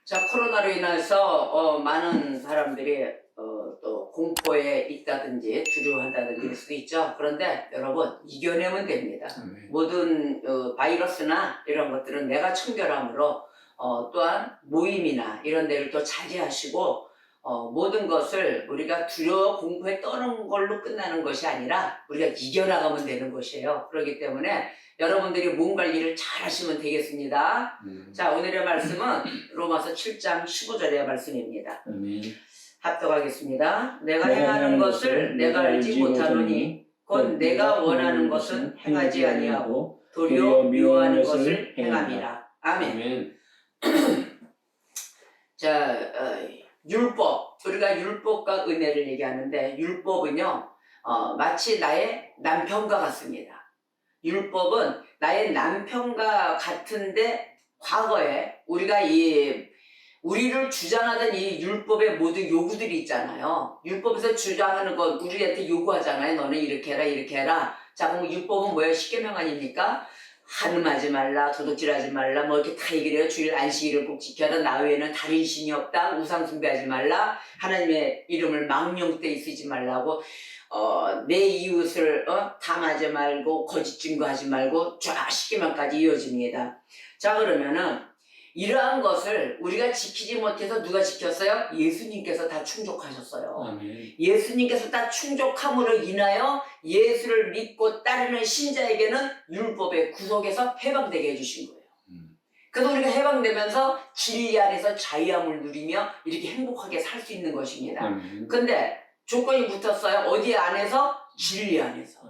자, 코로나로 인해서 많은 사람들이 또 공포에 있다든지 두려워한다든지 일 수도 있죠. 그런데 여러분 이겨내면 됩니다. 모든 바이러스나 이런 것들은 내가 청결함으로 또한 모임이나 이런 데를 또 자제하시고 모든 것을 우리가 두려워 공포에 떠는 걸로 끝나는 것이 아니라 우리가 이겨나가면 되는 것이에요. 그렇기 때문에 여러분들이 몸 관리를 잘 하시면 되겠습니다. 자, 오늘의 말씀은 로마서 7장 15절의 말씀입니다. 합독하겠습니다. 내가 행하는 것을 내가 알지 못하노니 곧 내가 원하는 것은 행하지 아니하고 도리어 미워하는 것을 행함이라. 아멘. 자, 율법, 우리가 율법과 은혜를 얘기하는데 율법은요 마치 나의 남편과 같습니다. 율법은 나의 남편과 같은데 과거에 우리가 우리를 주장하던 이 율법의 모든 요구들이 있잖아요. 율법에서 주장하는 것 우리한테 요구하잖아요. 너는 이렇게 해라 이렇게 해라. 자, 그럼 율법은 뭐예요? 십계명 아닙니까? 한음하지 말라, 도둑질하지 말라, 뭐 이렇게 다 얘기를 해요. 주일 안식일을 꼭 지켜라. 나 외에는 다른 신이 없다. 우상 숭배하지 말라. 하나님의 이름을 망령되이 쓰지 말라고. 내 이웃을 탐하지 말고 거짓 증거하지 말고 쫙 십계명까지 이어집니다. 자, 그러면은 이러한 것을 우리가 지키지 못해서 누가 지켰어요? 예수님께서 다 충족하셨어요. 아멘. 예수님께서 다 충족함으로 인하여 예수를 믿고 따르는 신자에게는 율법의 구속에서 해방되게 해주신 거예요. 그래서 우리가 해방되면서 진리 안에서 자유함을 누리며 이렇게 행복하게 살 수 있는 것입니다. 근데 조건이 붙었어요. 어디 안에서? 진리 안에서.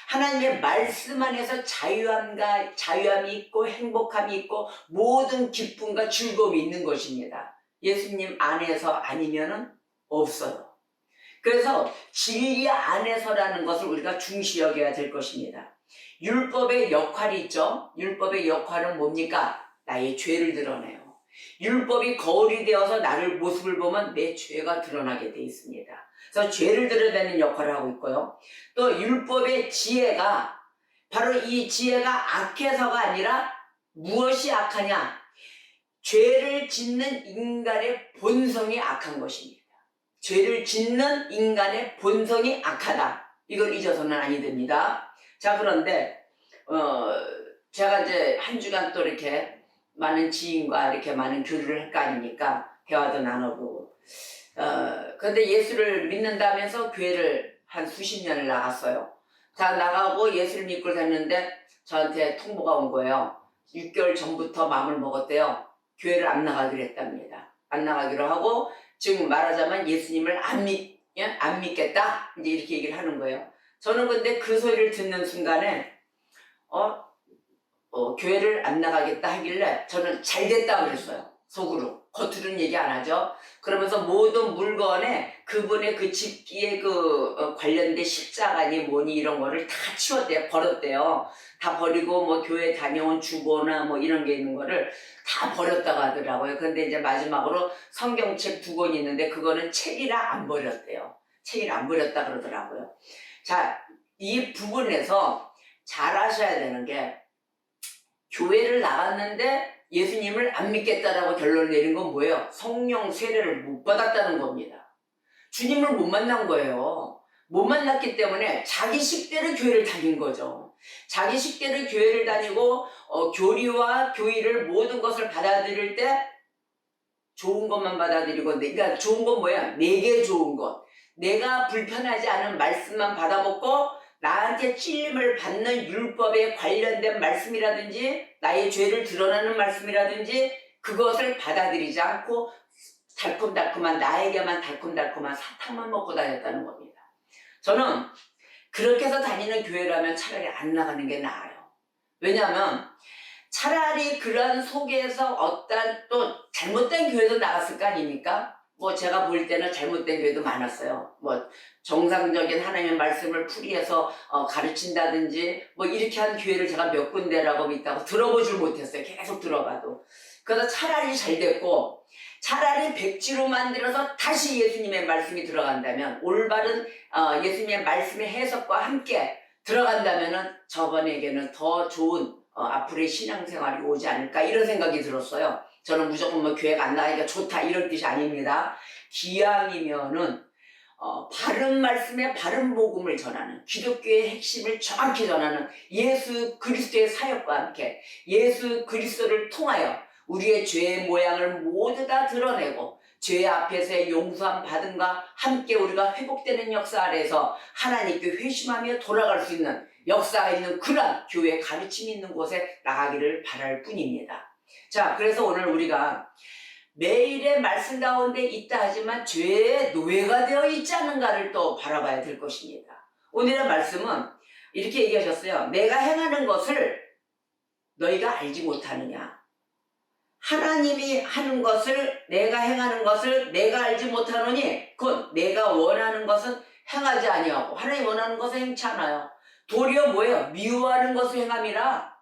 하나님의 말씀 안에서 자유함이 있고 행복함이 있고 모든 기쁨과 즐거움이 있는 것입니다. 예수님 안에서 아니면은 없어요. 그래서 진리 안에서라는 것을 우리가 중시 여겨야 될 것입니다. 율법의 역할이 있죠. 율법의 역할은 뭡니까? 나의 죄를 드러내요. 율법이 거울이 되어서 나를 모습을 보면 내 죄가 드러나게 돼 있습니다. 그래서 죄를 드러내는 역할을 하고 있고요. 또 율법의 지혜가 바로 이 지혜가 악해서가 아니라 무엇이 악하냐? 죄를 짓는 인간의 본성이 악한 것입니다. 죄를 짓는 인간의 본성이 악하다. 이걸 잊어서는 아니 됩니다. 자, 그런데 제가 이제 한 주간 또 이렇게 많은 지인과 이렇게 많은 교류를 할 거 아닙니까? 대화도 나눠보고. 근데 예수를 믿는다면서 교회를 한 수십 년을 나갔어요. 다 나가고 예수를 믿고 다녔는데 저한테 통보가 온 거예요. 6개월 전부터 마음을 먹었대요. 교회를 안 나가기로 했답니다. 안 나가기로 하고 지금 말하자면 예수님을 안 믿겠다. 이제 이렇게 얘기를 하는 거예요. 저는 근데 그 소리를 듣는 순간에 교회를 안 나가겠다 하길래 저는 잘 됐다 그랬어요. 속으로. 겉으로는 얘기 안 하죠. 그러면서 모든 물건에 그분의 그 집기에 관련된 십자가니 뭐니 이런 거를 다 치웠대요. 버렸대요. 다 버리고 뭐 교회 다녀온 주보나 뭐 이런 게 있는 거를 다 버렸다고 하더라고요. 근데 이제 마지막으로 성경책 2권 있는데 그거는 책이라 안 버렸대요. 책이라 안 버렸다 그러더라고요. 자, 이 부분에서 잘 아셔야 되는 게 교회를 나갔는데 예수님을 안 믿겠다라고 결론을 내린 건 뭐예요? 성령 세례를 못 받았다는 겁니다. 주님을 못 만난 거예요. 못 만났기 때문에 자기 식대로 교회를 다닌 거죠. 자기 식대로 교회를 다니고 교리와 교의를 모든 것을 받아들일 때 좋은 것만 받아들이고 그러니까 좋은 건 뭐야? 내게 좋은 것. 내가 불편하지 않은 말씀만 받아먹고 나한테 찔림을 받는 율법에 관련된 말씀이라든지 나의 죄를 드러나는 말씀이라든지 그것을 받아들이지 않고 달콤달콤한 나에게만 달콤달콤한 사탕만 먹고 다녔다는 겁니다. 저는 그렇게 해서 다니는 교회라면 차라리 안 나가는 게 나아요. 왜냐하면 차라리 그런 속에서 어떤 또 잘못된 교회도 나갔을 거 아닙니까? 뭐 제가 볼 때는 잘못된 교회도 많았어요. 뭐 정상적인 하나님의 말씀을 풀이해서 가르친다든지 뭐 이렇게 한 교회를 제가 몇 군데라고 있다고 들어보질 못했어요. 계속 들어봐도. 그래서 차라리 잘 됐고 차라리 백지로 만들어서 다시 예수님의 말씀이 들어간다면 올바른 예수님의 말씀의 해석과 함께 들어간다면은 저번에게는 더 좋은 앞으로의 신앙생활이 오지 않을까 이런 생각이 들었어요. 저는 무조건 뭐 교회가 안 나가니까 좋다 이런 뜻이 아닙니다. 기왕이면은 바른 말씀에 바른 복음을 전하는 기독교의 핵심을 정확히 전하는 예수 그리스도의 사역과 함께 예수 그리스도를 통하여 우리의 죄의 모양을 모두 다 드러내고 죄 앞에서의 용서함 받음과 함께 우리가 회복되는 역사 아래에서 하나님께 회심하며 돌아갈 수 있는 역사가 있는 그런 교회 가르침이 있는 곳에 나가기를 바랄 뿐입니다. 자, 그래서 오늘 우리가 매일의 말씀 가운데 있다 하지만 죄의 노예가 되어 있지 않은가를 또 바라봐야 될 것입니다. 오늘의 말씀은 이렇게 얘기하셨어요. 내가 행하는 것을 너희가 알지 못하느냐. 하나님이 하는 것을 내가 행하는 것을 내가 알지 못하노니 곧 내가 원하는 것은 행하지 아니하고 하나님 원하는 것을 행치 않아요. 도리어 뭐예요? 미워하는 것을 행함이라.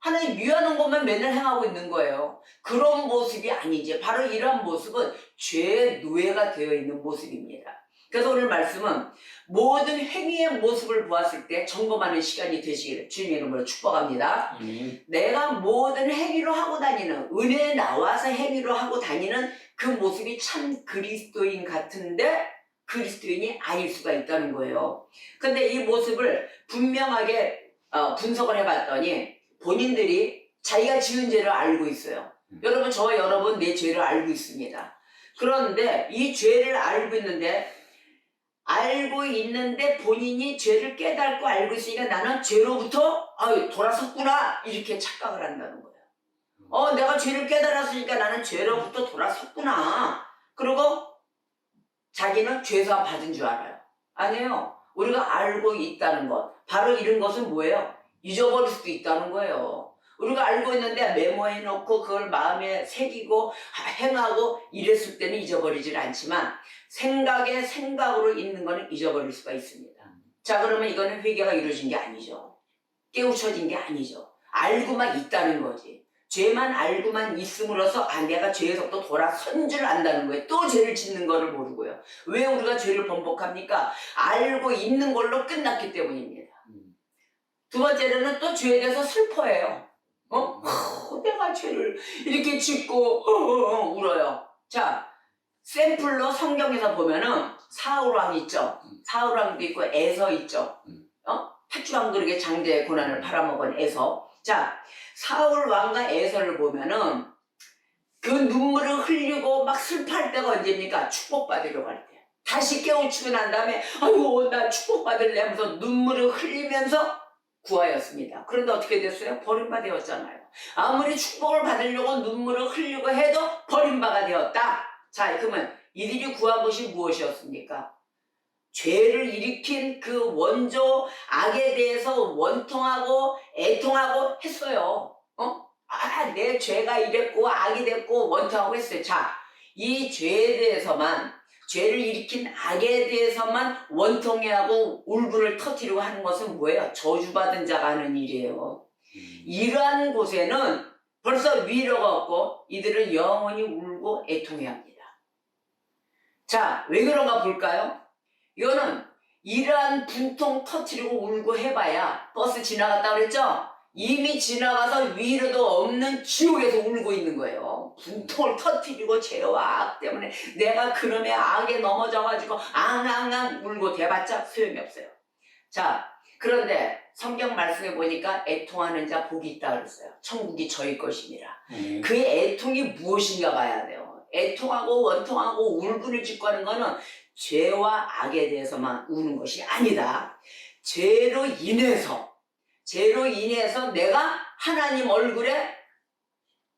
하나님 미워하는 것만 맨날 행하고 있는 거예요. 그런 모습이 아니지. 바로 이런 모습은 죄의 노예가 되어 있는 모습입니다. 그래서 오늘 말씀은 모든 행위의 모습을 보았을 때 점검하는 시간이 되시기를 주님의 이름으로 축복합니다. 내가 모든 행위로 하고 다니는 은혜에 나와서 행위로 하고 다니는 그 모습이 참 그리스도인 같은데 그리스도인이 아닐 수가 있다는 거예요. 근데 이 모습을 분명하게 분석을 해봤더니 본인들이 자기가 지은 죄를 알고 있어요. 여러분, 저와 여러분 내 죄를 알고 있습니다. 그런데 이 죄를 알고 있는데 본인이 죄를 깨닫고 알고 있으니까 나는 죄로부터 돌아섰구나 이렇게 착각을 한다는 거예요. 내가 죄를 깨달았으니까 나는 죄로부터 돌아섰구나. 그리고 자기는 죄사함 받은 줄 알아요. 아니에요. 우리가 알고 있다는 것, 바로 이런 것은 뭐예요? 잊어버릴 수도 있다는 거예요. 우리가 알고 있는데 메모해놓고 그걸 마음에 새기고 행하고 이랬을 때는 잊어버리질 않지만 생각으로 있는 거는 잊어버릴 수가 있습니다. 자, 그러면 이거는 회개가 이루어진 게 아니죠. 깨우쳐진 게 아니죠. 알고만 있다는 거지. 죄만 알고만 있음으로써 내가 죄에서부터 돌아선 줄 안다는 거예요. 또 죄를 짓는 거를 모르고요. 왜 우리가 죄를 번복합니까? 알고 있는 걸로 끝났기 때문입니다. 두 번째로는 또 죄에 대해서 슬퍼해요. 내가 죄를 이렇게 짓고 울어요. 자, 샘플로 성경에서 보면은 사울왕 있죠. 사울왕도 있고 에서 있죠. 팥죽 그릇에 장대의 고난을 팔아먹은 에서. 자, 사울왕과 에서를 보면은 그 눈물을 흘리고 막 슬퍼할 때가 언제입니까? 축복받으려고 할 때. 다시 깨우치고 난 다음에 아이고 나 축복받을래 하면서 눈물을 흘리면서 구하였습니다. 그런데 어떻게 됐어요? 버림받았잖아요. 아무리 축복을 받으려고 눈물을 흘리고 해도 버림받아 되었다. 자, 그러면 이들이 구한 것이 무엇이었습니까? 죄를 일으킨 그 원조 악에 대해서 원통하고 애통하고 했어요. 내 죄가 이랬고 악이 됐고 원통하고 했어요. 자, 이 죄에 대해서만, 죄를 일으킨 악에 대해서만 원통해하고 울분을 터뜨리고 하는 것은 뭐예요? 저주받은 자가 하는 일이에요. 이러한 곳에는 벌써 위로가 없고 이들은 영원히 울고 애통해야 합니다. 자, 왜 그런가 볼까요? 이거는 이러한 분통 터뜨리고 울고 해봐야 버스 지나갔다 그랬죠? 이미 지나가서 위로도 없는 지옥에서 울고 있는 거예요. 분통을 터뜨리고 죄와 악 때문에 내가 그놈의 악에 넘어져가지고 앙앙앙 울고 대봤자 소용이 없어요. 자, 그런데 성경 말씀에 보니까 애통하는 자 복이 있다 그랬어요. 천국이 저희 것이니라. 그 애통이 무엇인가 봐야 돼요. 애통하고 원통하고 울분을 짓고 하는 거는 죄와 악에 대해서만 우는 것이 아니다. 죄로 인해서 내가 하나님 얼굴에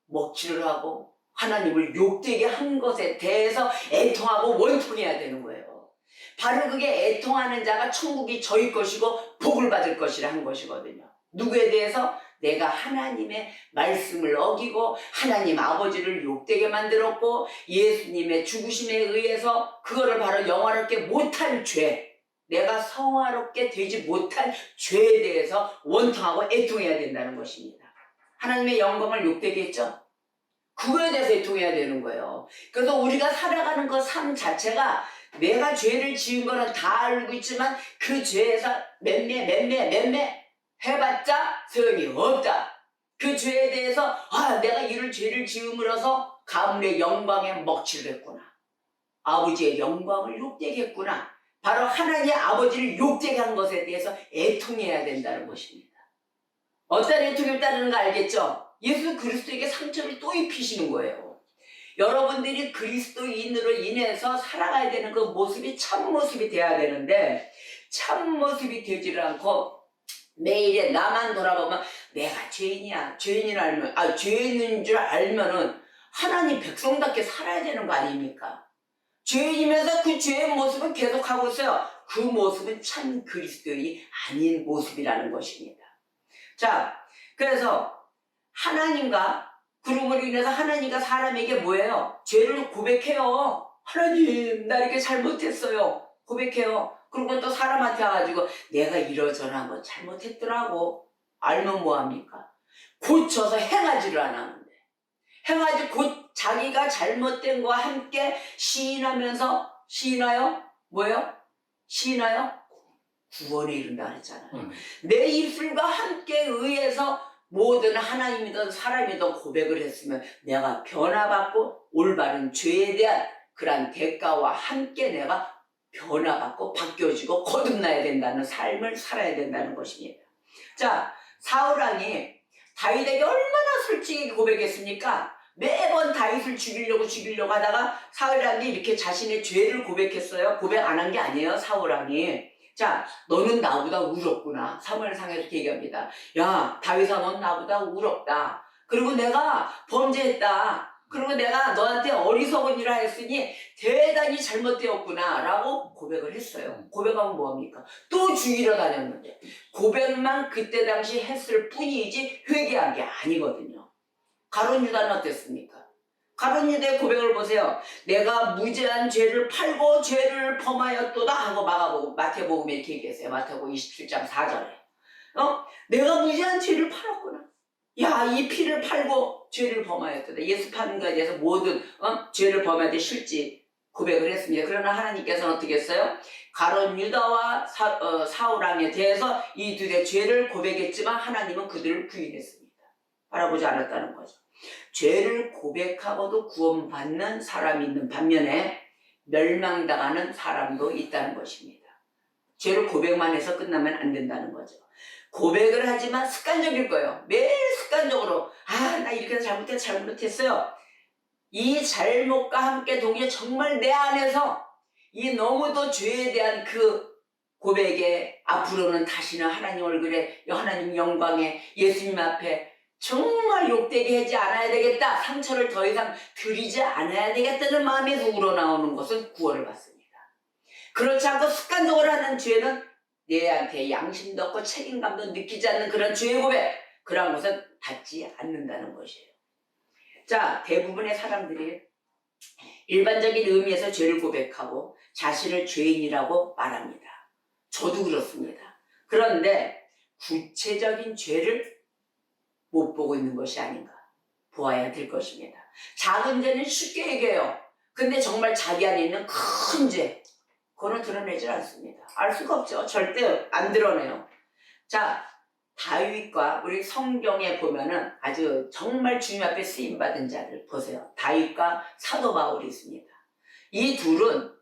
먹칠을 하고 하나님을 욕되게 한 것에 대해서 애통하고 원통해야 되는 거예요. 바로 그게 애통하는 자가 천국이 저희 것이고 복을 받을 것이라 한 것이거든요. 누구에 대해서? 내가 하나님의 말씀을 어기고 하나님 아버지를 욕되게 만들었고 예수님의 죽으심에 의해서 그거를 바로 영화롭게 못한 죄, 내가 성화롭게 되지 못한 죄에 대해서 원통하고 애통해야 된다는 것입니다. 하나님의 영광을 욕되게 했죠? 그거에 대해서 애통해야 되는 거예요. 그래서 우리가 살아가는 그 삶 자체가 내가 죄를 지은 거는 다 알고 있지만 그 죄에서 맴매 해봤자 소용이 없다. 그 죄에 대해서 내가 이를 죄를 지음으로써 가문의 영광에 먹칠을 했구나. 아버지의 영광을 욕되게 했구나. 바로 하나님의 아버지를 욕되게 한 것에 대해서 애통해야 된다는 것입니다. 어떤 애통을 따르는 거 알겠죠? 예수 그리스도에게 상처를 또 입히시는 거예요. 여러분들이 그리스도인으로 인해서 살아가야 되는 그 모습이 참모습이 돼야 되는데 참모습이 되지를 않고 매일에 나만 돌아보면 내가 죄인이야. 죄인인 줄 알면은 하나님 백성답게 살아야 되는 거 아닙니까? 죄인이면서 그 죄의 모습은 계속하고 있어요. 그 모습은 참 그리스도인이 아닌 모습이라는 것입니다. 자, 그래서 하나님과 그룹으로 인해서 하나님과 사람에게 뭐예요? 죄를 고백해요. 하나님, 나 이렇게 잘못했어요. 고백해요. 그리고 또 사람한테 와가지고 내가 이러저러한 거 잘못했더라고. 알면 뭐합니까? 고쳐서 행하지를 않았는데 행하지 곧 자기가 잘못된 거와 함께 시인하면서 시인하여 뭐예요? 시인하여 구원에 이른다 그랬잖아요. 내 입술과 함께 의해서 모든 하나님이든 사람이든 고백을 했으면 내가 변화받고 올바른 죄에 대한 그러한 대가와 함께 내가 변화받고 바뀌어지고 거듭나야 된다는 삶을 살아야 된다는 것입니다. 자, 사울왕이 다윗에게 얼마나 솔직히 고백했습니까? 매번 다윗을 죽이려고 하다가 사울왕이 이렇게 자신의 죄를 고백했어요. 고백 안 한 게 아니에요, 사울왕이. 자, 너는 나보다 울었구나. 사무엘상에서 이렇게 얘기합니다. 야, 다윗아, 넌 나보다 울었다. 그리고 내가 범죄했다. 그리고 내가 너한테 어리석은 일을 했으니 대단히 잘못되었구나 라고 고백을 했어요. 고백하면 뭐합니까? 또 죽이러 다녔는데 고백만 그때 당시 했을 뿐이지 회개한 게 아니거든요. 가룟 유다는 어땠습니까? 가룟 유다의 고백을 보세요. 내가 무죄한 죄를 팔고 죄를 범하였도다 하고 마태복음에 이렇게 얘기했어요. 마태복음 27장 4절에 내가 무죄한 죄를 팔았구나. 야, 이 피를 팔고 죄를 범하였다. 예수 파는 것에 대해서 모든 죄를 범할 때 실지 고백을 했습니다. 그러나 하나님께서는 어떻게 했어요? 가룟 유다와 사울왕에 대해서 이 둘의 죄를 고백했지만 하나님은 그들을 부인했습니다. 바라보지 않았다는 거죠. 죄를 고백하고도 구원받는 사람이 있는 반면에 멸망당하는 사람도 있다는 것입니다. 죄를 고백만 해서 끝나면 안 된다는 거죠. 고백을 하지만 습관적일 거예요. 매일 습관적으로 나 이렇게 잘못했어요. 이 잘못과 함께 동시에 정말 내 안에서 이 너무도 죄에 대한 그 고백에 앞으로는 다시는 하나님 얼굴에 하나님 영광에 예수님 앞에 정말 욕되게 하지 않아야 되겠다. 상처를 더 이상 드리지 않아야 되겠다는 마음에서 우러나오는 것은 구원을 받습니다. 그렇지 않고 습관적으로 하는 죄는 내한테 양심도 없고 책임감도 느끼지 않는 그런 죄의 고백, 그런 것은 받지 않는다는 것이에요. 자, 대부분의 사람들이 일반적인 의미에서 죄를 고백하고 자신을 죄인이라고 말합니다. 저도 그렇습니다. 그런데 구체적인 죄를 못 보고 있는 것이 아닌가 보아야 될 것입니다. 작은 죄는 쉽게 얘기해요. 근데 정말 자기 안에 있는 큰 죄, 그거는 드러내질 않습니다. 알 수가 없죠. 절대 안 드러내요. 자, 다윗과 우리 성경에 보면은 아주 정말 주님 앞에 쓰임받은 자를 보세요. 다윗과 사도 바울이 있습니다. 이 둘은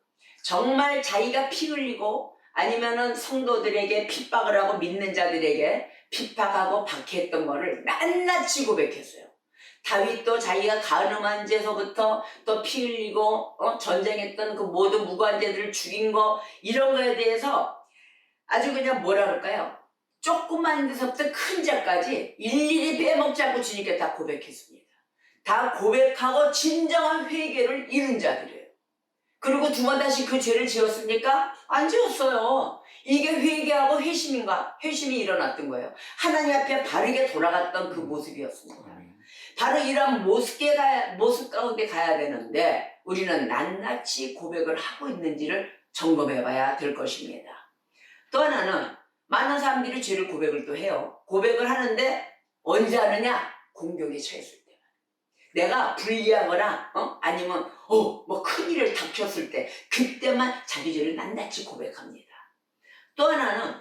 정말 자기가 피 흘리고 아니면은 성도들에게 핍박을 하고 믿는 자들에게 핍박하고 박해했던 거를 낱낱이 고백했어요. 다윗도 자기가 가늠한 죄서부터 또 피 흘리고 전쟁했던 그 모든 무고한 자들을 죽인 거 이런 거에 대해서 아주 그냥 뭐라 그럴까요? 조그만 데서부터 큰 죄까지 일일이 빼먹지 않고 주님께 다 고백했습니다. 다 고백하고 진정한 회개를 이룬 자들이에요. 그리고 두 번 다시 그 죄를 지었습니까? 안 지었어요. 이게 회개하고 회심이 일어났던 거예요. 하나님 앞에 바르게 돌아갔던 그 모습이었습니다. 바로 이런 모습 가운데 가야 되는데 우리는 낱낱이 고백을 하고 있는지를 점검해 봐야 될 것입니다. 또 하나는 많은 사람들이 죄를 고백을 또 해요. 고백을 하는데 언제 하느냐? 공격에 처했을 때. 내가 불리하거나 아니면 뭐 큰일을 닥쳤을 때 그때만 자기 죄를 낱낱이 고백합니다. 또 하나는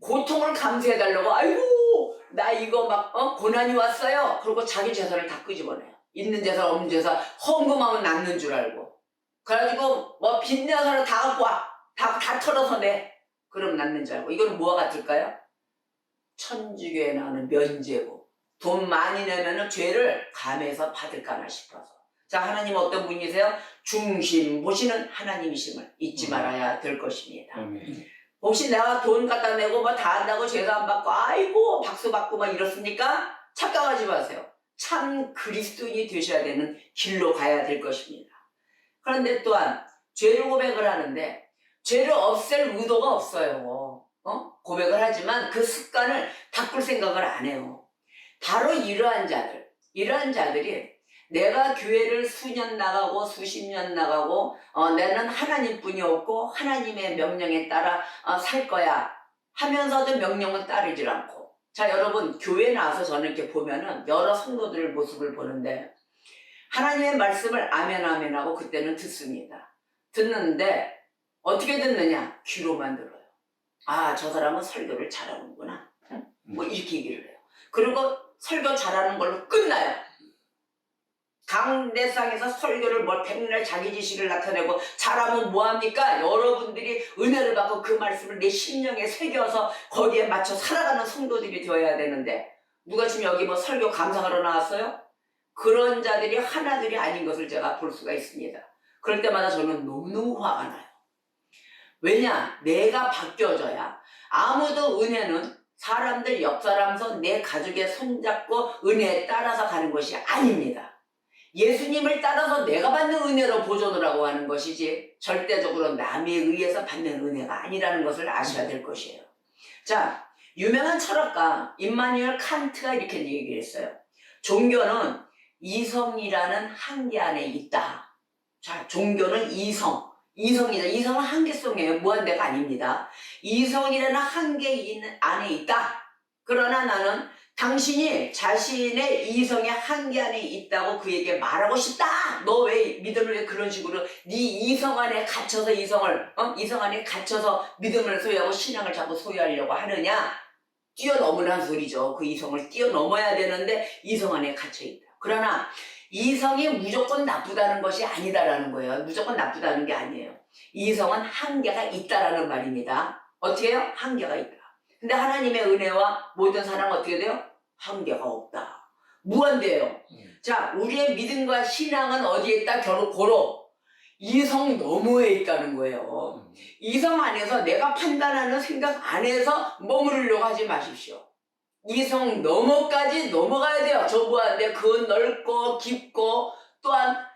고통을 감수해달라고 아이고 나 이거 막 고난이 왔어요. 그리고 자기 재산을 다 끄집어내요. 있는 재산 없는 재산 헌금하면 남는 줄 알고. 그래가지고 뭐 빚내서는 다 갖고 와. 다 털어서 내. 그럼 남는 줄 알고. 이거는 뭐와 같을까요? 천주교에 나오는 면죄부. 돈 많이 내면은 죄를 감해서 받을까나 싶어서. 자, 하나님 어떤 분이세요? 중심 보시는 하나님이심을 잊지 말아야 될 것입니다. 혹시 내가 돈 갖다 내고 뭐 다 한다고 죄도 안 받고 아이고 박수 받고 막 이렇습니까? 착각하지 마세요. 참 그리스도인이 되셔야 되는 길로 가야 될 것입니다. 그런데 또한 죄를 고백을 하는데 죄를 없앨 의도가 없어요. 고백을 하지만 그 습관을 바꿀 생각을 안 해요. 바로 이러한 자들이 내가 교회를 수년 나가고 수십 년 나가고 나는 하나님뿐이 없고 하나님의 명령에 따라 살 거야 하면서도 명령은 따르질 않고. 자, 여러분 교회 나와서 저는 이렇게 보면은 여러 성도들의 모습을 보는데 하나님의 말씀을 아멘 아멘 하고 그때는 듣습니다. 듣는데 어떻게 듣느냐? 귀로만 들어요. 아, 저 사람은 설교를 잘하는구나. 뭐 이렇게 얘기를 해요. 그리고 설교 잘하는 걸로 끝나요. 강대상에서 설교를 뭘 백날 자기 지식을 나타내고 잘하면 뭐합니까? 여러분들이 은혜를 받고 그 말씀을 내 심령에 새겨서 거기에 맞춰 살아가는 성도들이 되어야 되는데 누가 지금 여기 뭐 설교 감상하러 나왔어요? 그런 자들이 하나들이 아닌 것을 제가 볼 수가 있습니다. 그럴 때마다 저는 너무너무 화가 나요. 왜냐? 내가 바뀌어져야. 아무도 은혜는 사람들 옆 사람서 내 가족의 손잡고 은혜에 따라서 가는 것이 아닙니다. 예수님을 따라서 내가 받는 은혜로 보존을 하고 하는 것이지 절대적으로 남에 의해서 받는 은혜가 아니라는 것을 아셔야 될 것이에요. 자, 유명한 철학가 임마누엘 칸트가 이렇게 얘기를 했어요. 종교는 이성이라는 한계 안에 있다. 자, 종교는 이성이다. 이성은 한계성이에요. 무한대가 아닙니다. 이성이라는 한계 안에 있다. 그러나 나는 당신이 자신의 이성의 한계 안에 있다고 그에게 말하고 싶다. 너 왜 믿음을 왜 그런 식으로 네 이성 안에 갇혀서 이성 안에 갇혀서 믿음을 소유하고 신앙을 자꾸 소유하려고 하느냐? 뛰어넘으라는 소리죠. 그 이성을 뛰어넘어야 되는데 이성 안에 갇혀있다. 그러나 이성이 무조건 나쁘다는 것이 아니다라는 거예요. 무조건 나쁘다는 게 아니에요. 이성은 한계가 있다라는 말입니다. 어떻게 해요? 한계가 있다. 근데 하나님의 은혜와 모든 사랑은 어떻게 돼요? 한계가 없다. 무한대예요. 자, 우리의 믿음과 신앙은 어디에 있다? 결국 고로 이성 너머에 있다는 거예요. 이성 안에서 내가 판단하는 생각 안에서 머무르려고 하지 마십시오. 이성 너머까지 넘어가야 돼요. 저 무한대 그 넓고 깊고 또한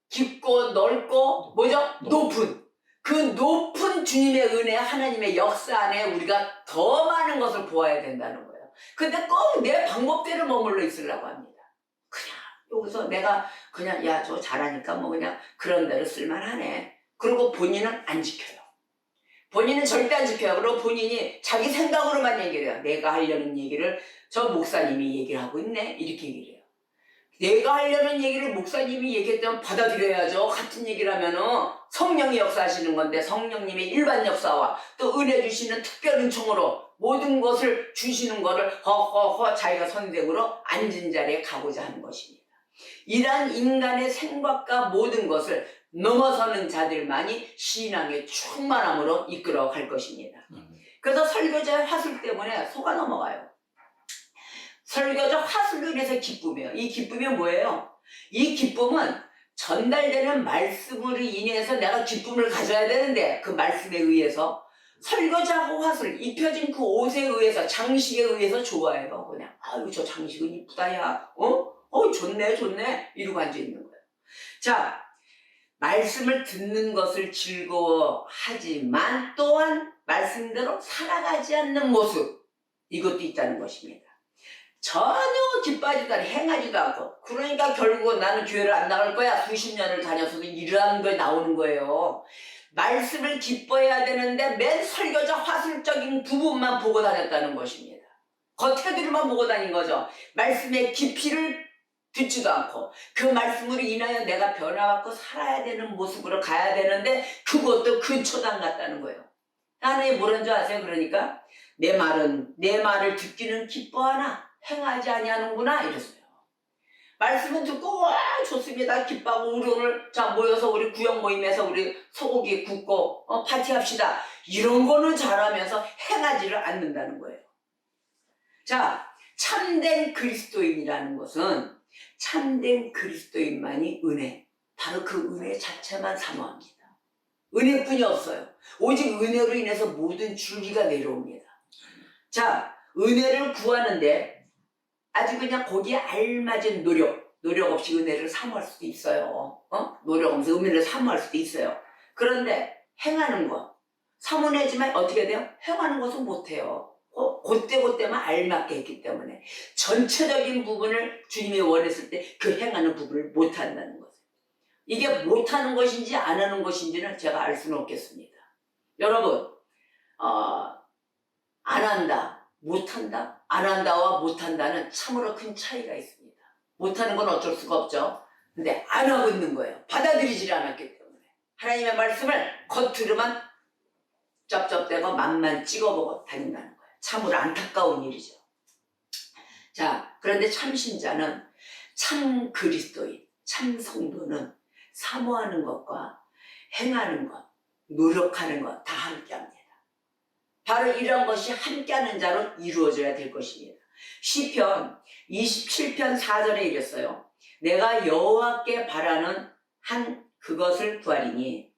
깊고 넓고 뭐죠? 높은. 그 높은 주님의 은혜, 하나님의 역사 안에 우리가 더 많은 것을 보아야 된다는 거예요. 근데 꼭 내 방법대로 머물러 있으려고 합니다. 그냥 여기서 내가 그냥 야, 저 잘하니까 뭐 그냥 그런 대로 쓸만하네. 그리고 본인은 안 지켜요. 본인은 절대 안 지켜요. 그리고 본인이 자기 생각으로만 얘기를 해요. 내가 하려는 얘기를 저 목사님이 얘기를 하고 있네. 이렇게 얘기를 해요. 내가 하려는 얘기를 목사님이 얘기했다면 받아들여야죠. 같은 얘기를 하면은 성령이 역사하시는 건데 성령님의 일반 역사와 또 은혜 주시는 특별 은총으로 모든 것을 주시는 거를 허허허 자기가 선생으로 앉은 자리에 가고자 하는 것입니다. 이러한 인간의 생각과 모든 것을 넘어서는 자들만이 신앙의 충만함으로 이끌어 갈 것입니다. 그래서 설교자의 화술 때문에 속아 넘어가요. 설교자 화술로 인해서 기쁨이에요. 이 기쁨이 뭐예요? 이 기쁨은 전달되는 말씀으로 인해서 내가 기쁨을 가져야 되는데 그 말씀에 의해서 설교자하고 화술 입혀진 그 옷에 의해서 장식에 의해서 좋아해요. 그냥 아유 저 장식은 이쁘다 야 좋네 이러고 앉아있는 거예요. 자, 말씀을 듣는 것을 즐거워하지만 또한 말씀대로 살아가지 않는 모습 이것도 있다는 것입니다. 전혀 기뻐하지도 않고 행하지도 않고 그러니까 결국은 나는 교회를 안 나갈 거야. 수십 년을 다녀서도 이러한 게 나오는 거예요. 말씀을 기뻐해야 되는데 맨 설교자 화술적인 부분만 보고 다녔다는 것입니다. 겉테두리만 보고 다닌 거죠. 말씀의 깊이를 듣지도 않고 그 말씀으로 인하여 내가 변화받고 살아야 되는 모습으로 가야 되는데 그것도 근처도 안 갔다는 거예요. 하나님 뭐라는 줄 아세요? 그러니까 내 말을 듣기는 기뻐하나 행하지 아니하는구나 이랬어요. 말씀은 듣고 와 좋습니다. 기뻐하고 우리 오늘 자 모여서 우리 구역 모임에서 우리 소고기 굽고 파티합시다. 이런 거는 잘하면서 행하지를 않는다는 거예요. 자, 참된 그리스도인이라는 것은 참된 그리스도인만이 바로 그 은혜 자체만 사모합니다. 은혜뿐이 없어요. 오직 은혜로 인해서 모든 줄기가 내려옵니다. 자, 은혜를 구하는데 아주 그냥 거기에 알맞은 노력 없이 은혜를 사모할 수도 있어요. 노력 없이 은혜를 사모할 수도 있어요. 그런데 행하는 것, 사모내지만 어떻게 돼요? 행하는 것은 못해요. 그때만 알맞게 했기 때문에 전체적인 부분을 주님이 원했을 때 그 행하는 부분을 못한다는 거죠. 이게 못하는 것인지 안 하는 것인지는 제가 알 수는 없겠습니다. 여러분, 안 한다, 못한다, 안 한다와 못한다는 참으로 큰 차이가 있습니다. 못하는 건 어쩔 수가 없죠. 근데 안 하고 있는 거예요. 받아들이질 않았기 때문에. 하나님의 말씀을 겉으로만 쩝쩝대고 맛만 찍어보고 다닌다는 거예요. 참으로 안타까운 일이죠. 자, 그런데 참신자는 참 그리스도인, 참 성도는 사모하는 것과 행하는 것, 노력하는 것 다 함께합니다. 바로 이런 것이 함께하는 자로 이루어져야 될 것입니다. 시편 27편 4절에 이랬어요. 내가 여호와께 바라는 한 그것을 구하리니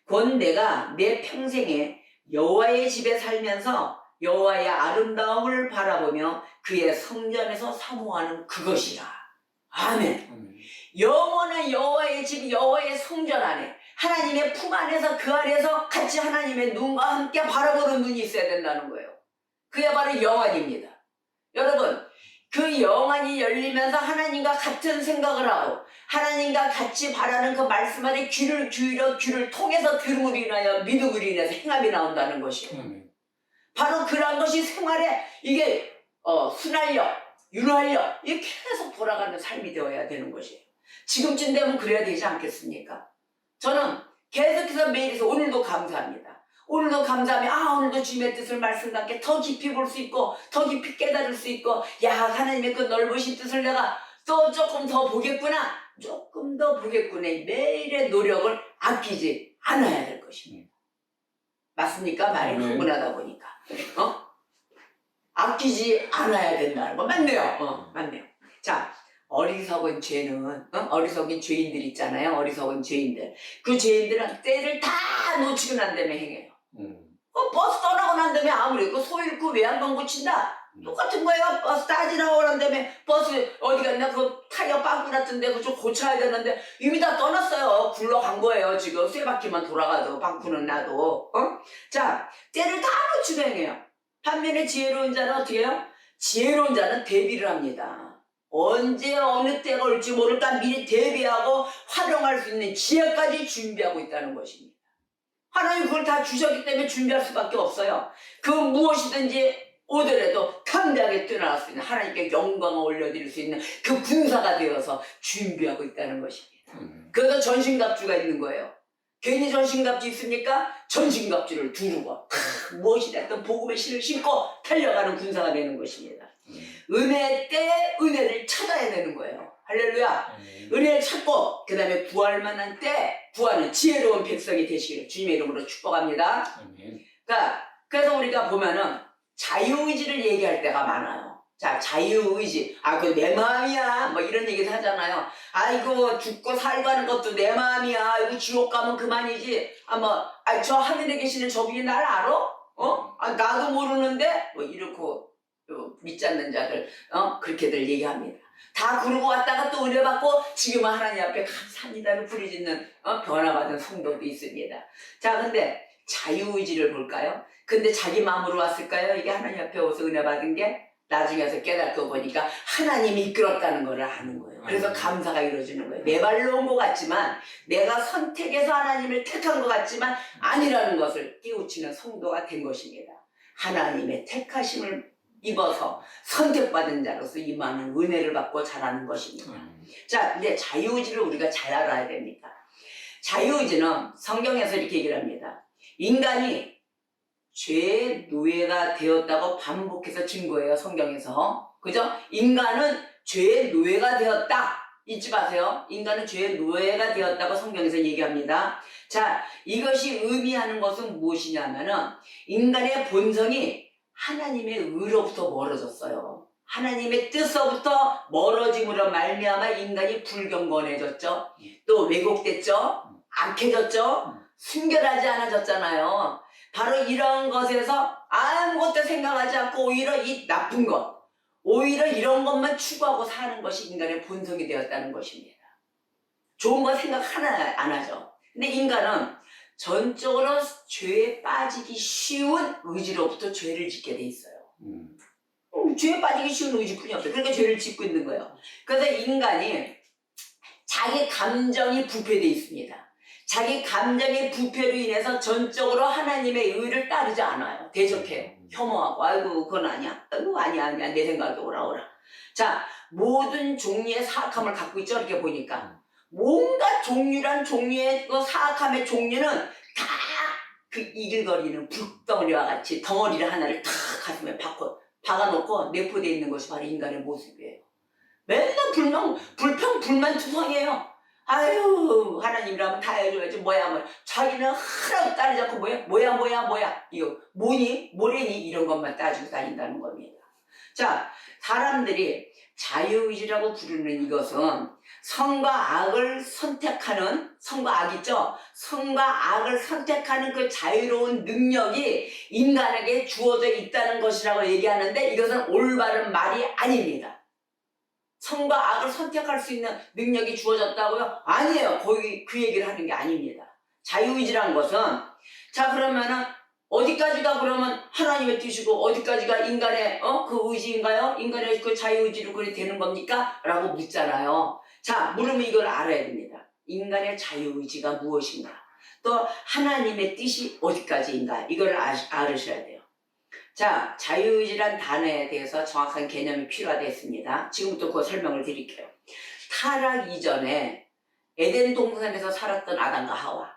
곧 내가 내 평생에 여호와의 집에 살면서 여호와의 아름다움을 바라보며 그의 성전에서 사모하는 그것이라. 아멘. 영원한 여호와의 집, 여호와의 성전 안에 하나님의 품 안에서 그 안에서 같이 하나님의 눈과 함께 바라보는 눈이 있어야 된다는 거예요. 그게 바로 영안입니다. 여러분, 그 영안이 열리면서 하나님과 같은 생각을 하고 하나님과 같이 바라는 그 말씀 안에 귀를 기울여 귀를 통해서 들음으로 인하여 믿음으로 인해서 행함이 나온다는 것이에요. 바로 그런 것이 생활에 이게 순활력, 윤활력 이게 계속 돌아가는 삶이 되어야 되는 것이에요. 지금쯤 되면 그래야 되지 않겠습니까? 저는 계속해서 매일에서 오늘도 감사합니다. 오늘도 감사하며 오늘도 주님의 뜻을 말씀과 함께 더 깊이 볼 수 있고 더 깊이 깨달을 수 있고 하나님의 그 넓으신 뜻을 내가 또 조금 더 보겠구나 매일의 노력을 아끼지 않아야 될 것입니다. 맞습니까? 말이 흥분하다 보니까 아끼지 않아야 된다는 거 맞네요. 맞네요. 자, 어리석은 죄는 어리석은 죄인들 있잖아요. 어리석은 죄인들. 그 죄인들은 때를 다 놓치고 난 다음에 행해요. 버스 떠나고 난 다음에 아무리 소 잃고 외양간 고친다. 똑같은 거예요. 버스 따지라고 난 다음에 버스 어디 갔냐 그 타이어 빵꾸 났던데 그거 좀 고쳐야 되는데 이미 다 떠났어요. 굴러간 거예요. 지금 세 바퀴만 돌아가도 빵꾸는 나도. 자, 때를 다 놓치고 행해요. 반면에 지혜로운 자는 어떻게 해요? 지혜로운 자는 대비를 합니다. 언제 어느 때가 올지 모를까 미리 대비하고 활용할 수 있는 지혜까지 준비하고 있다는 것입니다. 하나님 그걸 다 주셨기 때문에 준비할 수밖에 없어요. 그 무엇이든지 오더라도 담대하게 뛰어나갈 수 있는 하나님께 영광을 올려드릴 수 있는 그 군사가 되어서 준비하고 있다는 것입니다. 그래서 전신갑주가 있는 거예요. 괜히 전신갑주 있습니까? 전신갑주를 두르고 무엇이 됐든 복음의 신을 신고 달려가는 군사가 되는 것입니다. 은혜 때 은혜를 찾아야 되는 거예요. 할렐루야. 은혜를 찾고 그 다음에 구할 만한 때 구하는 지혜로운 백성이 되시기를 주님의 이름으로 축복합니다. 그러니까 그래서 우리가 보면은 자유의지를 얘기할 때가 많아요. 자, 자유의지. 그 내 마음이야. 뭐 이런 얘기도 하잖아요. 이거 죽고 살고 하는 것도 내 마음이야. 이거 지옥 가면 그만이지. 저 하늘에 계시는 저분이 날 알아? 나도 모르는데? 뭐 이렇고 믿지 않는 자들 그렇게들 얘기합니다. 다 그러고 왔다가 또 은혜 받고 지금은 하나님 앞에 감사합니다를 부르짖는 변화받은 성도도 있습니다. 자, 근데 자유의지를 볼까요? 근데 자기 마음으로 왔을까요? 이게 하나님 앞에 와서 은혜 받은 게 나중에서 깨닫고 보니까 하나님이 이끌었다는 걸 아는 거예요. 그래서 감사가 이루어지는 거예요. 내 발로 온 것 같지만 내가 선택해서 하나님을 택한 것 같지만 아니라는 것을 깨우치는 성도가 된 것입니다. 하나님의 택하심을 입어서 선택받은 자로서 임하는 은혜를 받고 자라는 것입니다. 자, 근데 자유의지를 우리가 잘 알아야 됩니다. 자유의지는 성경에서 이렇게 얘기를 합니다. 인간이 죄의 노예가 되었다고 반복해서 증거해요, 성경에서. 그죠? 인간은 죄의 노예가 되었다. 잊지 마세요. 인간은 죄의 노예가 되었다고 성경에서 얘기합니다. 자, 이것이 의미하는 것은 무엇이냐면은 인간의 본성이 하나님의 의로부터 멀어졌어요. 하나님의 뜻서부터 멀어짐으로 말미암아 인간이 불경건해졌죠. 또 왜곡됐죠. 악해졌죠. 순결하지 않아졌잖아요. 바로 이런 것에서 아무것도 생각하지 않고 오히려 이 나쁜 것, 오히려 이런 것만 추구하고 사는 것이 인간의 본성이 되었다는 것입니다. 좋은 거 생각 하나 안 하죠. 근데 인간은 전적으로 죄에 빠지기 쉬운 의지로부터 죄를 짓게 돼 있어요. 죄에 빠지기 쉬운 의지뿐이 없어요. 그러니까 죄를 짓고 있는 거예요. 그래서 인간이 자기 감정이 부패되어 있습니다. 자기 감정의 부패로 인해서 전적으로 하나님의 의를 따르지 않아요. 대적해요. 혐오하고 아이고 그건 아니야. 아이고 아니야 내 생각에 오라. 자, 모든 종류의 사악함을 갖고 있죠. 이렇게 보니까 뭔가 종류의 그 사악함의 종류는 다 그 이글거리는 불덩어리와 같이 덩어리를 하나를 다 가슴에 박아놓고 내포되어 있는 것이 바로 인간의 모습이에요. 맨날 불만투성이에요. 아유, 하나님이라면 다 해줘야지. 뭐야. 자기는 하나도 따르지 않고 뭐야. 이거 뭐래니? 이런 것만 따지고 다닌다는 겁니다. 자, 사람들이 자유의지라고 부르는 이것은 선과 악을 선택하는, 선과 악 있죠? 선과 악을 선택하는 그 자유로운 능력이 인간에게 주어져 있다는 것이라고 얘기하는데 이것은 올바른 말이 아닙니다. 선과 악을 선택할 수 있는 능력이 주어졌다고요? 아니에요. 거기 그 얘기를 하는 게 아닙니다. 자유의지란 것은 자 그러면은 어디까지가 그러면 하나님의 뜻이고 어디까지가 인간의 그 의지인가요? 인간의 그 자유의지로 그리 되는 겁니까? 라고 묻잖아요. 자 물으면 이걸 알아야 됩니다. 인간의 자유의지가 무엇인가? 또 하나님의 뜻이 어디까지인가? 이걸 알으셔야 돼요. 자, 자유의지란 단어에 대해서 정확한 개념이 필요하겠습니다. 지금부터 그 설명을 드릴게요. 타락 이전에 에덴 동산에서 살았던 아담과 하와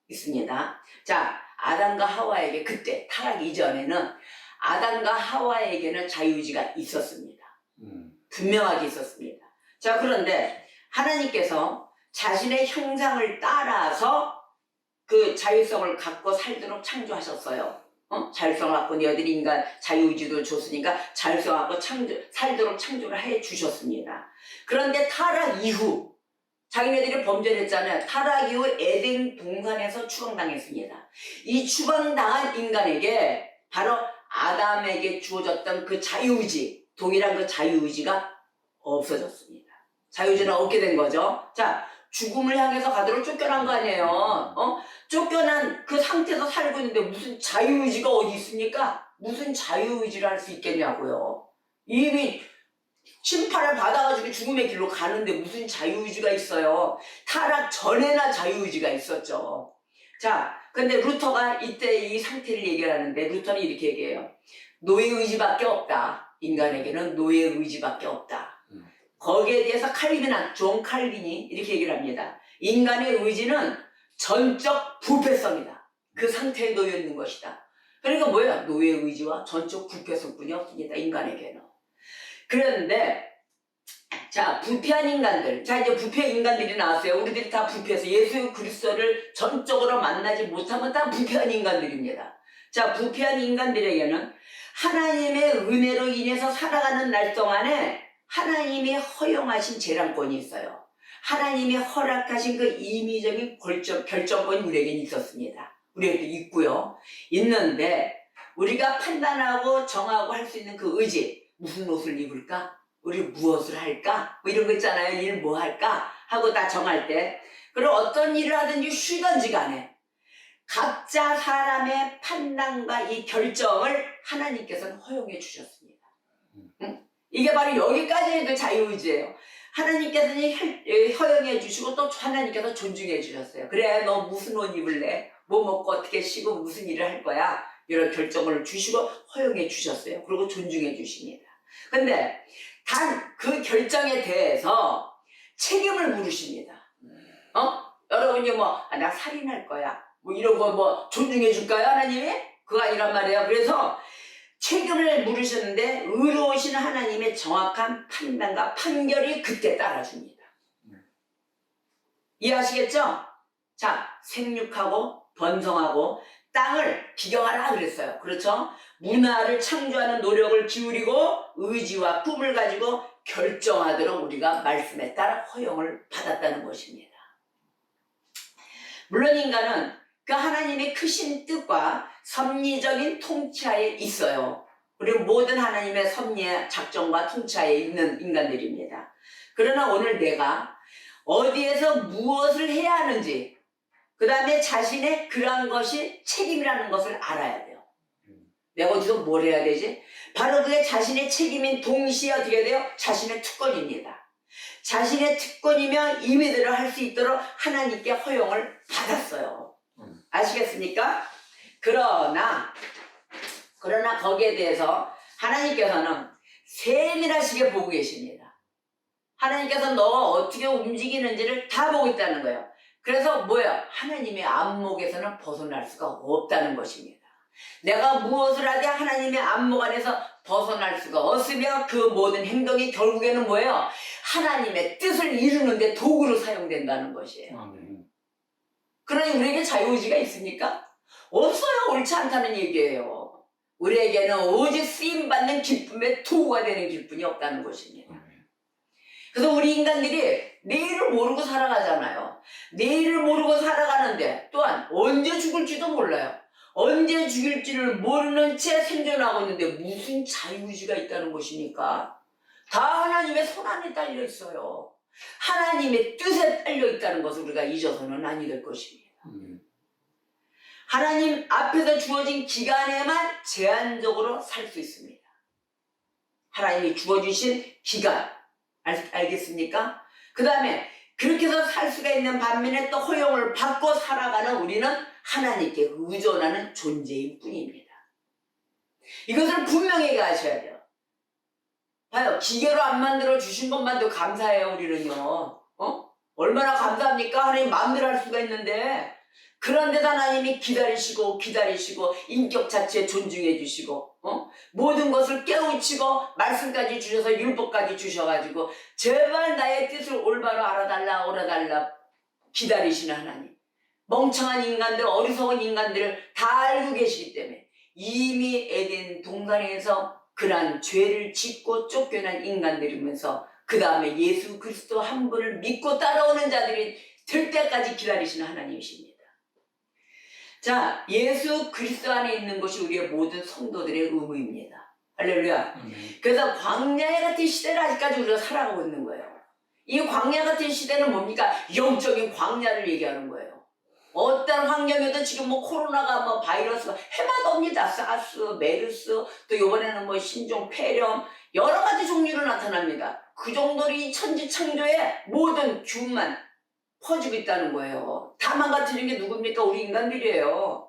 있습니다. 자, 아담과 하와에게 그때 타락 이전에는 아담과 하와에게는 자유의지가 있었습니다. 분명하게 있었습니다. 자, 그런데 하나님께서 자신의 형상을 따라서 그 자율성을 갖고 살도록 창조하셨어요. 자율성을 갖고 너희들이 인간 자유의지도 줬으니까 자율성을 갖고 살도록 창조를 해 주셨습니다. 그런데 타락 이후 자기네들이 범죄를 했잖아요. 타락 이후 에덴 동산에서 추방당했습니다. 이 추방당한 인간에게 바로 아담에게 주어졌던 그 자유의지, 동일한 그 자유의지가 없어졌습니다. 자유의지는 없게 된 거죠. 자, 죽음을 향해서 가도록 쫓겨난 거 아니에요. 쫓겨난 그 상태에서 살고 있는데 무슨 자유의지가 어디 있습니까? 무슨 자유의지를 할 수 있겠냐고요. 이미 심판을 받아가지고 죽음의 길로 가는데 무슨 자유의지가 있어요. 타락 전에나 자유의지가 있었죠. 자, 근데 루터가 이때 이 상태를 얘기하는데 루터는 이렇게 얘기해요. 노예의지밖에 없다. 인간에게는 노예의지밖에 없다. 거기에 대해서 존 칼빈이 이렇게 얘기를 합니다. 인간의 의지는 전적 부패성이다. 그 상태에 놓여 있는 것이다. 그러니까 뭐예요? 노예의 의지와 전적 부패성뿐이 없습니다. 인간에게는. 그런데 자 부패한 인간들, 자 이제 부패 인간들이 나왔어요. 우리들이 다 부패해서 예수 그리스도를 전적으로 만나지 못하면 다 부패한 인간들입니다. 자 부패한 인간들에게는 하나님의 은혜로 인해서 살아가는 날 동안에 하나님이 허용하신 재량권이 있어요. 하나님이 허락하신 그 임의적인 결정권이 우리에게 있었습니다. 우리에게 있고요. 있는데 우리가 판단하고 정하고 할 수 있는 그 의지, 무슨 옷을 입을까? 우리 무엇을 할까? 뭐 이런 거 있잖아요. 일 뭐 할까? 하고 다 정할 때 그리고 어떤 일을 하든지 쉬든지 간에 각자 사람의 판단과 이 결정을 하나님께서는 허용해 주셨습니다. 응? 이게 바로 여기까지의 그 자유의지예요. 하나님께서는 허용해 주시고 또 하나님께서 존중해 주셨어요. 그래 너 무슨 옷 입을래? 뭐 먹고 어떻게 쉬고 무슨 일을 할 거야? 이런 결정을 주시고 허용해 주셨어요. 그리고 존중해 주십니다. 근데 단 그 결정에 대해서 책임을 물으십니다. 여러분이 나 살인할 거야. 뭐 이런 거 뭐 존중해 줄까요, 하나님이? 그거 아니란 말이에요. 그래서 책임을 물으셨는데 의로우신 하나님의 정확한 판단과 판결이 그때 따라줍니다. 이해하시겠죠? 자, 생육하고 번성하고 땅을 기경하라 그랬어요. 그렇죠? 문화를 창조하는 노력을 기울이고 의지와 꿈을 가지고 결정하도록 우리가 말씀에 따라 허용을 받았다는 것입니다. 물론 인간은 그 하나님의 크신 뜻과 섭리적인 통치하에 있어요. 우리 모든 하나님의 섭리의 작정과 통치하에 있는 인간들입니다. 그러나 오늘 내가 어디에서 무엇을 해야 하는지, 그 다음에 자신의 그러한 것이 책임이라는 것을 알아야 돼요. 내가 어디서 뭘 해야 되지? 바로 그게 자신의 책임인 동시에 어떻게 돼요? 자신의 특권입니다. 자신의 특권이면 임의대로 할 수 있도록 하나님께 허용을 받았어요. 아시겠습니까? 그러나 거기에 대해서 하나님께서는 세밀하시게 보고 계십니다. 하나님께서 너가 어떻게 움직이는지를 다 보고 있다는 거예요. 그래서 뭐예요? 하나님의 안목에서는 벗어날 수가 없다는 것입니다. 내가 무엇을 하되 하나님의 안목 안에서 벗어날 수가 없으며 그 모든 행동이 결국에는 뭐예요? 하나님의 뜻을 이루는데 도구로 사용된다는 것이에요. 그러니 우리에게 자유의지가 있습니까? 없어요. 옳지 않다는 얘기예요. 우리에게는 오직 쓰임받는 기쁨의 도구가 되는 기쁨이 없다는 것입니다. 그래서 우리 인간들이 내일을 모르고 살아가잖아요. 내일을 모르고 살아가는데 또한 언제 죽을지도 몰라요. 언제 죽일지를 모르는 채 생존하고 있는데 무슨 자유의지가 있다는 것입니까? 다 하나님의 손 안에 딸려 있어요. 하나님의 뜻에 딸려 있다는 것을 우리가 잊어서는 아니 될 것입니다. 하나님 앞에서 주어진 기간에만 제한적으로 살 수 있습니다. 하나님이 주어주신 기간, 알겠습니까? 그 다음에 그렇게 해서 살 수가 있는 반면에 또 허용을 받고 살아가는 우리는 하나님께 의존하는 존재일 뿐입니다. 이것을 분명히 아셔야 돼요. 봐요. 기계로 안 만들어 주신 것만도 감사해요. 우리는요. 얼마나 감사합니까? 하나님 마음대로 할 수가 있는데, 그런데도 하나님이 기다리시고 인격 자체 존중해 주시고 모든 것을 깨우치고 말씀까지 주셔서 율법까지 주셔가지고 제발 나의 뜻을 올바로 알아달라 기다리시는 하나님. 멍청한 인간들, 어리석은 인간들을 다 알고 계시기 때문에 이미 에덴 동산에서 그러한 죄를 짓고 쫓겨난 인간들이면서 그 다음에 예수 그리스도 한 분을 믿고 따라오는 자들이 될 때까지 기다리시는 하나님이십니다. 자, 예수 그리스도 안에 있는 것이 우리의 모든 성도들의 의무입니다. 할렐루야. 그래서 광야 같은 시대를 아직까지 우리가 살아가고 있는 거예요. 이 광야 같은 시대는 뭡니까? 영적인 광야를 얘기하는 거예요. 어떤 환경에도 지금 코로나가 바이러스가 해마다 옵니다. 사스, 메르스, 또 이번에는 신종, 폐렴, 여러 가지 종류로 나타납니다. 그 정도로 이 천지창조의 모든 균만 퍼지고 있다는 거예요. 다 망가뜨리는 게 누굽니까? 우리 인간들이에요.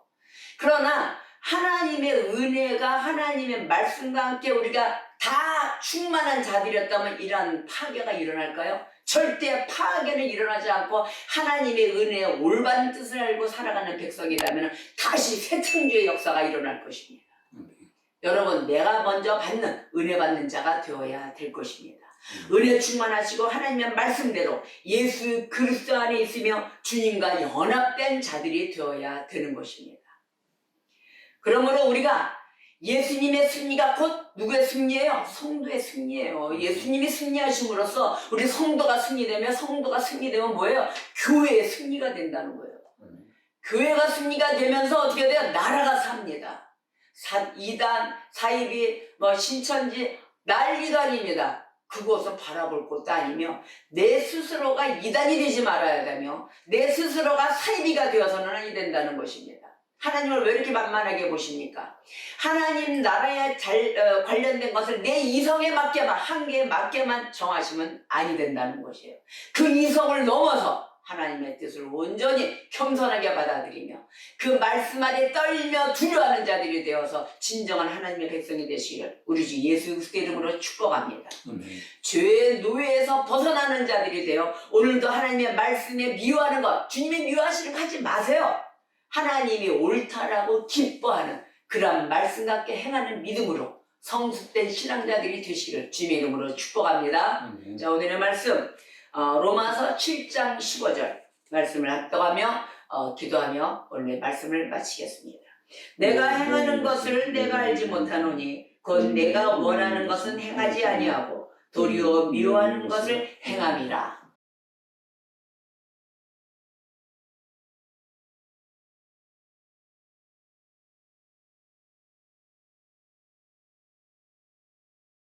그러나 하나님의 은혜가 하나님의 말씀과 함께 우리가 다 충만한 자들이었다면 이러한 파괴가 일어날까요? 절대 파괴는 일어나지 않고 하나님의 은혜의 올바른 뜻을 알고 살아가는 백성이라면 다시 새 창조의 역사가 일어날 것입니다. 여러분, 내가 먼저 받는 은혜 받는 자가 되어야 될 것입니다. 은혜 충만하시고 하나님의 말씀대로 예수 그리스도 안에 있으며 주님과 연합된 자들이 되어야 되는 것입니다. 그러므로 우리가 예수님의 승리가 곧 누구의 승리예요? 성도의 승리예요. 예수님이 승리하심으로써 우리 성도가 승리되면 뭐예요? 교회의 승리가 된다는 거예요. 교회가 승리가 되면서 어떻게 돼요? 나라가 삽니다. 이단, 사이비, 신천지 난리도 아닙니다. 그곳을 바라볼 곳도 아니며 내 스스로가 이단이 되지 말아야 되며 내 스스로가 사이비가 되어서는 아니 된다는 것입니다. 하나님을 왜 이렇게 만만하게 보십니까? 하나님 나라에 관련된 것을 내 이성에 맞게만, 한계에 맞게만 정하시면 아니 된다는 것이에요. 그 이성을 넘어서 하나님의 뜻을 온전히 겸손하게 받아들이며 그 말씀 아래 떨며 두려워하는 자들이 되어서 진정한 하나님의 백성이 되시기를 우리 주 예수 그리스도 이름으로 축복합니다. 죄의 노예에서 벗어나는 자들이 되어 오늘도 하나님의 말씀에 미워하는 것, 주님이 미워하시는 거 하지 마세요. 하나님이 옳다라고 기뻐하는 그런 말씀 같게 행하는 믿음으로 성숙된 신앙자들이 되시기를 주님의 이름으로 축복합니다. 자, 오늘의 말씀 로마서 7장 15절 말씀을 합독하며 기도하며 오늘의 말씀을 마치겠습니다. 내가 행하는 것을 내가 알지 못하노니 곧 내가 원하는 것은 행하지 아니하고 도리어 미워하는 것을 행함이라.